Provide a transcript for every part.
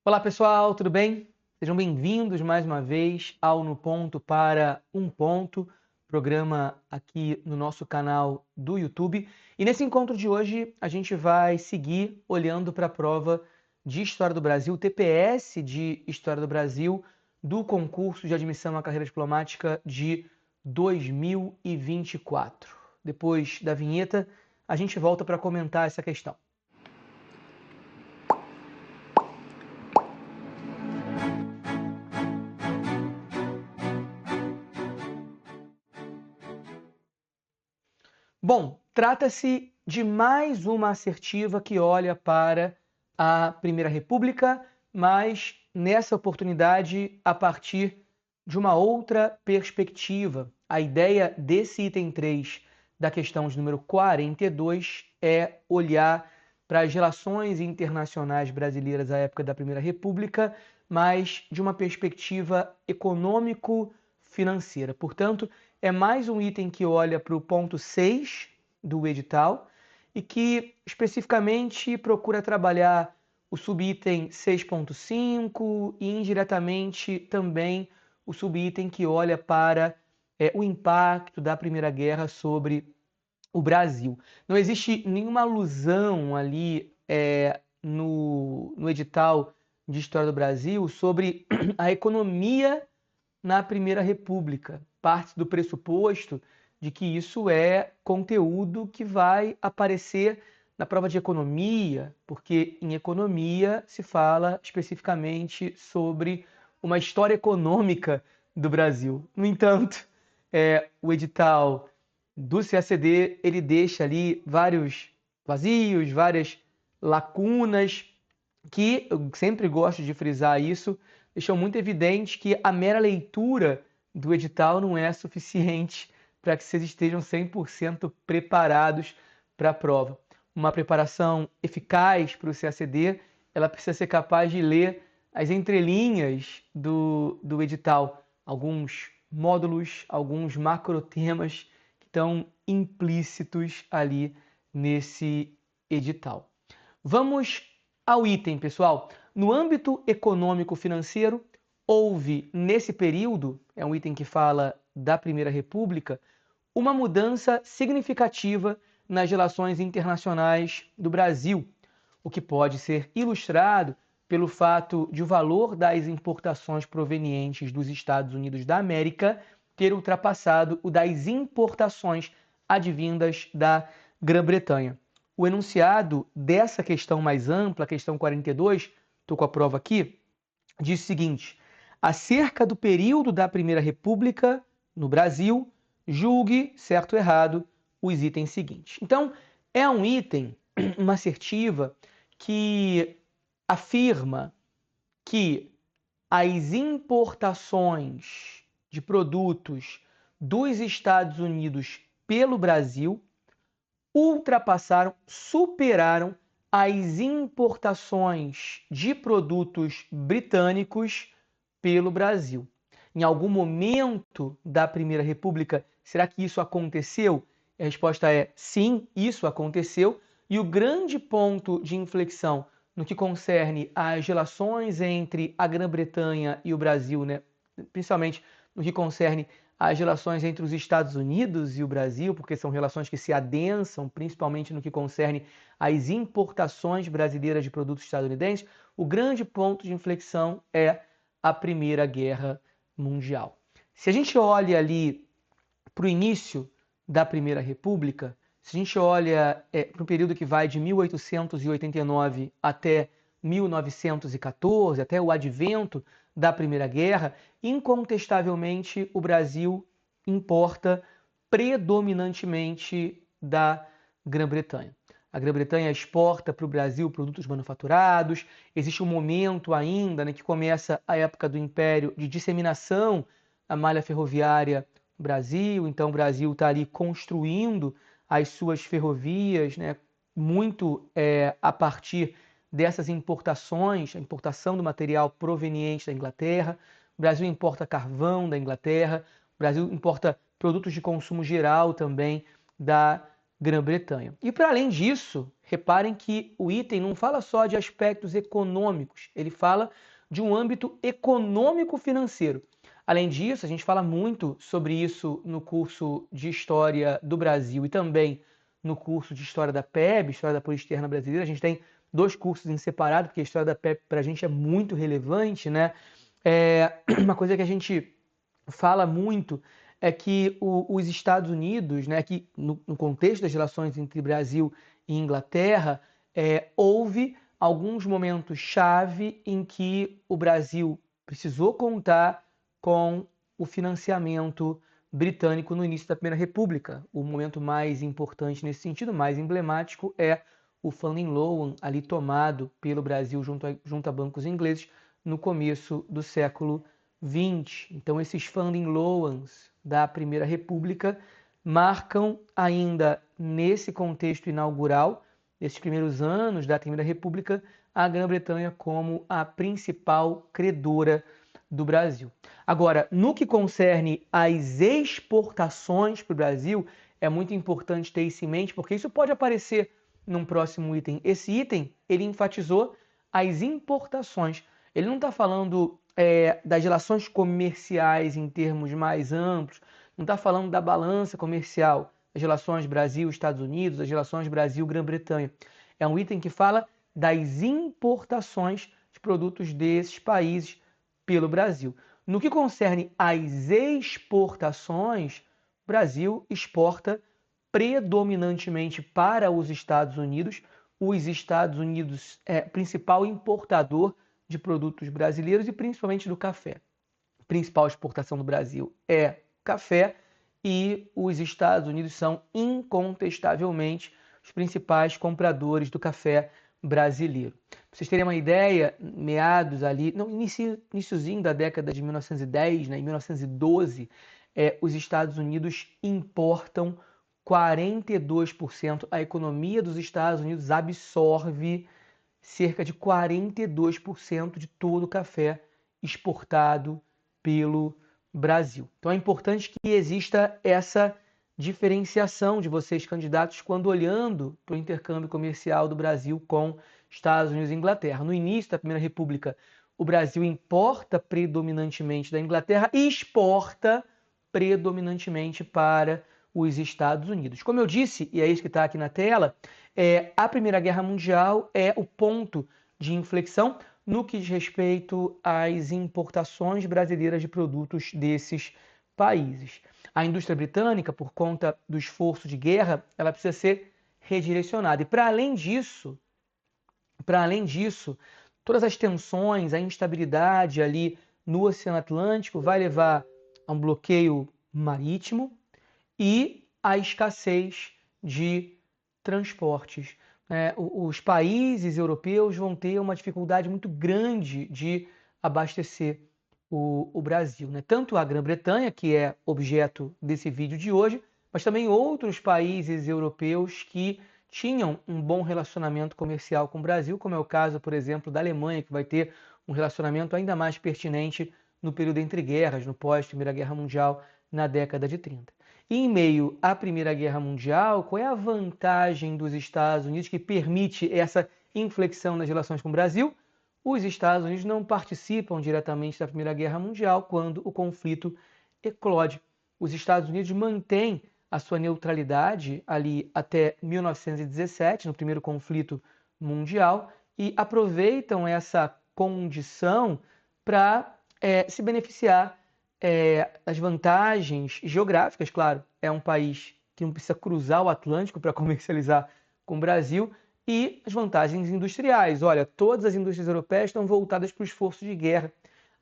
Olá pessoal, tudo bem? Sejam bem-vindos mais uma vez ao No Ponto para um Ponto, programa aqui no nosso canal do YouTube. E nesse encontro de hoje a gente vai seguir olhando para a prova de História do Brasil, TPS de História do Brasil, do concurso de admissão à carreira diplomática de 2024. Depois da vinheta, a gente volta para comentar essa questão. Bom, trata-se de mais uma assertiva que olha para a Primeira República, mas nessa oportunidade a partir de uma outra perspectiva. A ideia desse item 3 da questão de número 42 é olhar para as relações internacionais brasileiras à época da Primeira República, mas de uma perspectiva econômico-financeira. Portanto, é mais um item que olha para o ponto 6 do edital e que especificamente procura trabalhar o subitem 6.5 e indiretamente também o subitem que olha para o impacto da Primeira Guerra sobre o Brasil. Não existe nenhuma alusão ali no edital de História do Brasil sobre a economia na Primeira República. Parte do pressuposto de que isso é conteúdo que vai aparecer na prova de economia, porque em economia se fala especificamente sobre uma história econômica do Brasil. No entanto, o edital do CACD ele deixa ali vários vazios, várias lacunas, que eu sempre gosto de frisar isso, deixou muito evidente que a mera leitura do edital não é suficiente para que vocês estejam 100% preparados para a prova. Uma preparação eficaz para o CACD, ela precisa ser capaz de ler as entrelinhas do edital, alguns módulos, alguns macrotemas que estão implícitos ali nesse edital. Vamos ao item, pessoal. No âmbito econômico-financeiro, houve nesse período, é um item que fala da Primeira República, uma mudança significativa nas relações internacionais do Brasil, o que pode ser ilustrado pelo fato de o valor das importações provenientes dos Estados Unidos da América ter ultrapassado o das importações advindas da Grã-Bretanha. O enunciado dessa questão mais ampla, a questão 42, estou com a prova aqui, diz o seguinte: acerca do período da Primeira República no Brasil, julgue, certo ou errado, os itens seguintes. Então, é um item, uma assertiva, que afirma que as importações de produtos dos Estados Unidos pelo Brasil ultrapassaram, superaram as importações de produtos britânicos pelo Brasil. Em algum momento da Primeira República, será que isso aconteceu? A resposta é sim, isso aconteceu. E o grande ponto de inflexão no que concerne às relações entre a Grã-Bretanha e o Brasil, né? Principalmente no que concerne às relações entre os Estados Unidos e o Brasil, porque são relações que se adensam, principalmente no que concerne às importações brasileiras de produtos estadunidenses, o grande ponto de inflexão é a Primeira Guerra Mundial. Se a gente olha ali para o início da Primeira República, se a gente olha para um período que vai de 1889 até 1914, até o advento da Primeira Guerra, incontestavelmente o Brasil importa predominantemente da Grã-Bretanha. A Grã-Bretanha exporta para o Brasil produtos manufaturados. Existe um momento ainda, né, que começa a época do Império de disseminação da malha ferroviária no Brasil. Então o Brasil está ali construindo as suas ferrovias, né, muito a partir dessas importações, a importação do material proveniente da Inglaterra. O Brasil importa carvão da Inglaterra. O Brasil importa produtos de consumo geral também da Grã-Bretanha. E para além disso, reparem que o item não fala só de aspectos econômicos, ele fala de um âmbito econômico-financeiro. Além disso, a gente fala muito sobre isso no curso de História do Brasil e também no curso de História da PEB, História da Política Externa Brasileira. A gente tem dois cursos em separado, porque a História da PEB para a gente é muito relevante, né? Uma coisa que a gente fala muito é que os Estados Unidos, né, que no contexto das relações entre Brasil e Inglaterra, houve alguns momentos chave em que o Brasil precisou contar com o financiamento britânico no início da Primeira República. O momento mais importante nesse sentido, mais emblemático, é o Funding Loan ali tomado pelo Brasil junto a bancos ingleses no começo do século XX. Então, esses funding loans da Primeira República marcam ainda nesse contexto inaugural, nesses primeiros anos da Primeira República, a Grã-Bretanha como a principal credora do Brasil. Agora, no que concerne às exportações para o Brasil, é muito importante ter isso em mente, porque isso pode aparecer num próximo item. Esse item, ele enfatizou as importações. Ele não está falando das relações comerciais em termos mais amplos, não está falando da balança comercial, das relações Brasil-Estados Unidos, das relações Brasil-Grã-Bretanha. É um item que fala das importações de produtos desses países pelo Brasil. No que concerne às exportações, o Brasil exporta predominantemente para os Estados Unidos. Os Estados Unidos é principal importador de produtos brasileiros e principalmente do café. A principal exportação do Brasil é café e os Estados Unidos são incontestavelmente os principais compradores do café brasileiro. Para vocês terem uma ideia, meados ali, no iniciozinho da década de 1910, né, em 1912, os Estados Unidos importam 42%. A economia dos Estados Unidos absorve cerca de 42% de todo o café exportado pelo Brasil. Então é importante que exista essa diferenciação de vocês, candidatos, quando olhando para o intercâmbio comercial do Brasil com Estados Unidos e Inglaterra. No início da Primeira República, o Brasil importa predominantemente da Inglaterra e exporta predominantemente para os Estados Unidos. Como eu disse, e é isso que está aqui na tela, a Primeira Guerra Mundial é o ponto de inflexão no que diz respeito às importações brasileiras de produtos desses países. A indústria britânica, por conta do esforço de guerra, ela precisa ser redirecionada. E para além disso, todas as tensões, a instabilidade ali no Oceano Atlântico vai levar a um bloqueio marítimo e a escassez de transportes. Os países europeus vão ter uma dificuldade muito grande de abastecer o Brasil. Tanto a Grã-Bretanha, que é objeto desse vídeo de hoje, mas também outros países europeus que tinham um bom relacionamento comercial com o Brasil, como é o caso, por exemplo, da Alemanha, que vai ter um relacionamento ainda mais pertinente no período entre guerras, no pós-Primeira Guerra Mundial, na década de 30. E em meio à Primeira Guerra Mundial, qual é a vantagem dos Estados Unidos que permite essa inflexão nas relações com o Brasil? Os Estados Unidos não participam diretamente da Primeira Guerra Mundial quando o conflito eclode. Os Estados Unidos mantêm a sua neutralidade ali até 1917, no primeiro conflito mundial, e aproveitam essa condição para se beneficiar das vantagens geográficas, claro. É um país que não precisa cruzar o Atlântico para comercializar com o Brasil, e as vantagens industriais. Olha, todas as indústrias europeias estão voltadas para o esforço de guerra.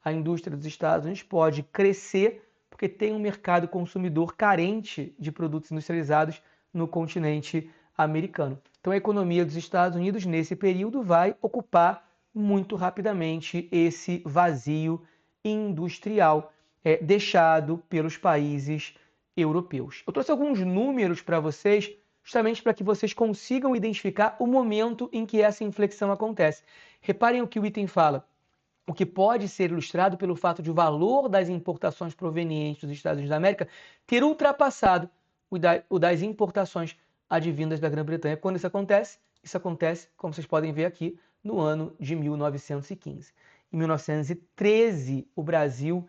A indústria dos Estados Unidos pode crescer porque tem um mercado consumidor carente de produtos industrializados no continente americano. Então a economia dos Estados Unidos nesse período vai ocupar muito rapidamente esse vazio industrial deixado pelos países europeus. Eu trouxe alguns números para vocês, justamente para que vocês consigam identificar o momento em que essa inflexão acontece. Reparem o que o item fala. O que pode ser ilustrado pelo fato de o valor das importações provenientes dos Estados Unidos da América ter ultrapassado o das importações advindas da Grã-Bretanha. Quando isso acontece? Isso acontece, como vocês podem ver aqui, no ano de 1915. Em 1913, o Brasil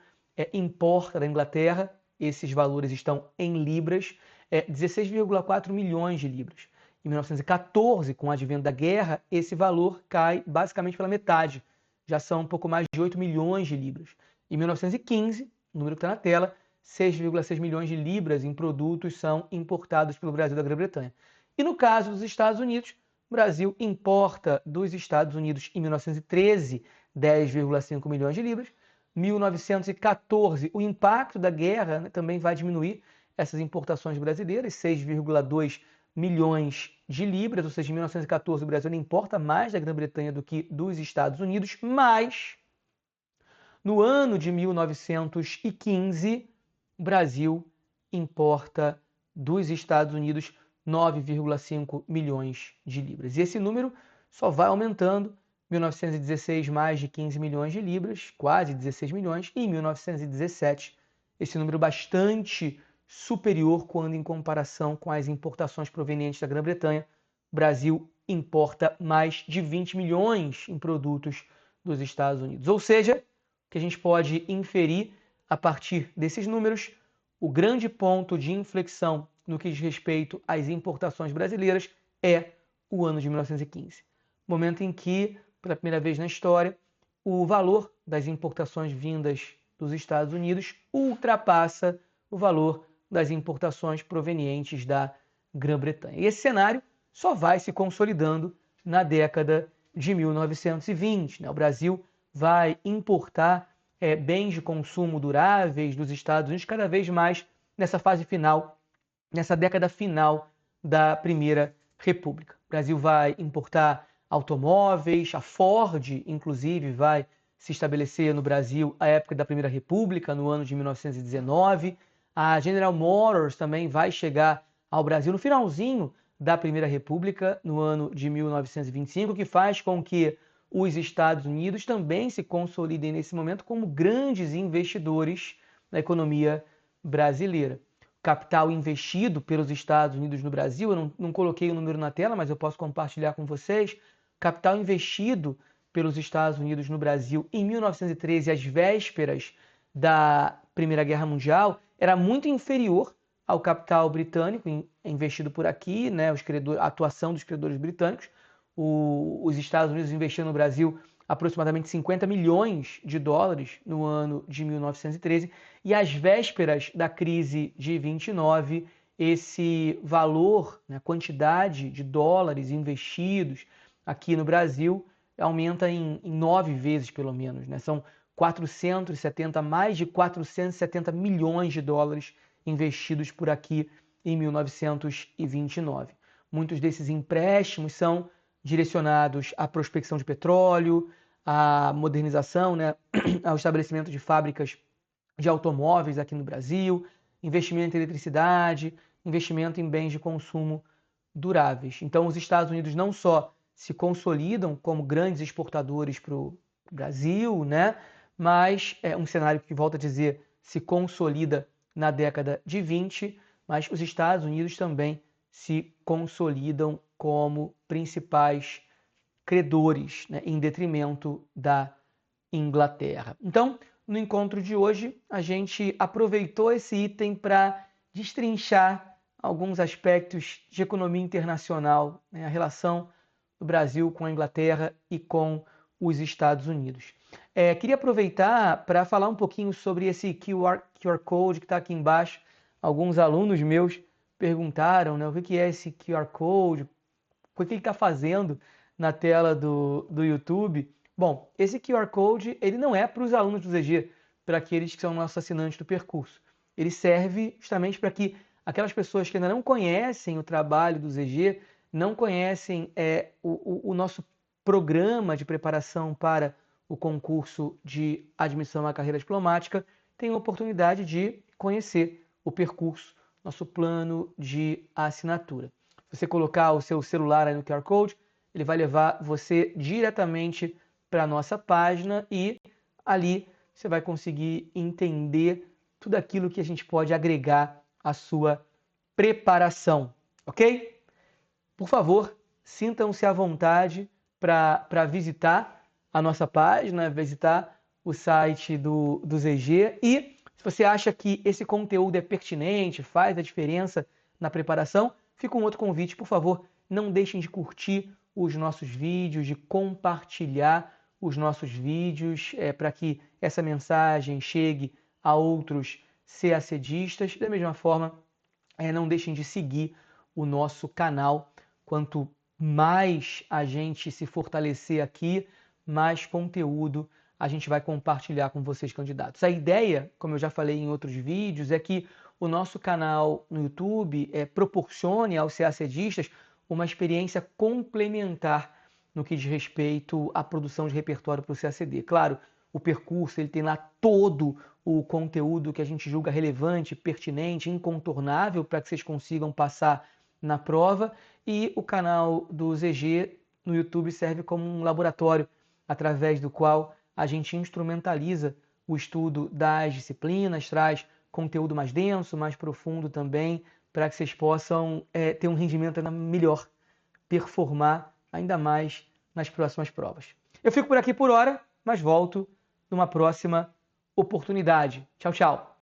importa da Inglaterra, esses valores estão em libras, 16,4 milhões de libras. Em 1914, com o advento da guerra, esse valor cai basicamente pela metade, já são um pouco mais de 8 milhões de libras. Em 1915, o número que está na tela, 6,6 milhões de libras em produtos são importados pelo Brasil da Grã-Bretanha. E no caso dos Estados Unidos, o Brasil importa dos Estados Unidos em 1913 10,5 milhões de libras. 1914, o impacto da guerra, né, também vai diminuir essas importações brasileiras, 6,2 milhões de libras, ou seja, em 1914 o Brasil importa mais da Grã-Bretanha do que dos Estados Unidos, mas no ano de 1915 o Brasil importa dos Estados Unidos 9,5 milhões de libras. E esse número só vai aumentando. 1916, mais de 15 milhões de libras, quase 16 milhões. E em 1917, esse número bastante superior quando em comparação com as importações provenientes da Grã-Bretanha. O Brasil importa mais de 20 milhões em produtos dos Estados Unidos. Ou seja, o que a gente pode inferir a partir desses números, o grande ponto de inflexão no que diz respeito às importações brasileiras é o ano de 1915. Momento em que, pela primeira vez na história, o valor das importações vindas dos Estados Unidos ultrapassa o valor das importações provenientes da Grã-Bretanha. E esse cenário só vai se consolidando na década de 1920. O Brasil vai importar bens de consumo duráveis dos Estados Unidos cada vez mais nessa fase final, nessa década final da Primeira República. O Brasil vai importar automóveis, a Ford, inclusive, vai se estabelecer no Brasil à época da Primeira República, no ano de 1919. A General Motors também vai chegar ao Brasil no finalzinho da Primeira República, no ano de 1925, que faz com que os Estados Unidos também se consolidem nesse momento como grandes investidores na economia brasileira. O capital investido pelos Estados Unidos no Brasil, eu não coloquei o número na tela, mas eu posso compartilhar com vocês. Capital investido pelos Estados Unidos no Brasil em 1913, às vésperas da Primeira Guerra Mundial, era muito inferior ao capital britânico investido por aqui, né, a atuação dos credores britânicos. Os Estados Unidos investiram no Brasil aproximadamente 50 milhões de dólares no ano de 1913, e às vésperas da crise de 29, esse valor, né, a quantidade de dólares investidos aqui no Brasil aumenta em 9 vezes, pelo menos. Né? São mais de 470 milhões de dólares investidos por aqui em 1929. Muitos desses empréstimos são direcionados à prospecção de petróleo, à modernização, né, ao estabelecimento de fábricas de automóveis aqui no Brasil, investimento em eletricidade, investimento em bens de consumo duráveis. Então, os Estados Unidos não só se consolidam como grandes exportadores para o Brasil, né, mas é um cenário que, volto a dizer, se consolida na década de 20, mas os Estados Unidos também se consolidam como principais credores, né, em detrimento da Inglaterra. Então, no encontro de hoje, a gente aproveitou esse item para destrinchar alguns aspectos de economia internacional, né, a relação do Brasil com a Inglaterra e com os Estados Unidos. Queria aproveitar para falar um pouquinho sobre esse QR Code que está aqui embaixo. Alguns alunos meus perguntaram, né, o que é esse QR Code, o que ele está fazendo na tela do YouTube. Bom, esse QR Code ele não é para os alunos do ZG, para aqueles que são nossos assinantes do percurso. Ele serve justamente para que aquelas pessoas que ainda não conhecem o trabalho do ZG, não conhecem o nosso programa de preparação para o concurso de admissão à carreira diplomática, tenham a oportunidade de conhecer o percurso, nosso plano de assinatura. Se você colocar o seu celular aí no QR Code, ele vai levar você diretamente para a nossa página e ali você vai conseguir entender tudo aquilo que a gente pode agregar à sua preparação, ok? por favor, sintam-se à vontade para visitar a nossa página, visitar o site do ZG. E se você acha que esse conteúdo é pertinente, faz a diferença na preparação, fica um outro convite, por favor, não deixem de curtir os nossos vídeos, de compartilhar os nossos vídeos, para que essa mensagem chegue a outros CACDistas. Da mesma forma, não deixem de seguir o nosso canal. Quanto mais a gente se fortalecer aqui, mais conteúdo a gente vai compartilhar com vocês, candidatos. A ideia, como eu já falei em outros vídeos, é que o nosso canal no YouTube proporcione aos CACDistas uma experiência complementar no que diz respeito à produção de repertório para o CACD. Claro, o percurso ele tem lá todo o conteúdo que a gente julga relevante, pertinente, incontornável para que vocês consigam passar na prova, e o canal do ZG no YouTube serve como um laboratório através do qual a gente instrumentaliza o estudo das disciplinas, traz conteúdo mais denso, mais profundo também, para que vocês possam ter um rendimento ainda melhor, performar ainda mais nas próximas provas. Eu fico por aqui por hora, mas volto numa próxima oportunidade. Tchau, tchau!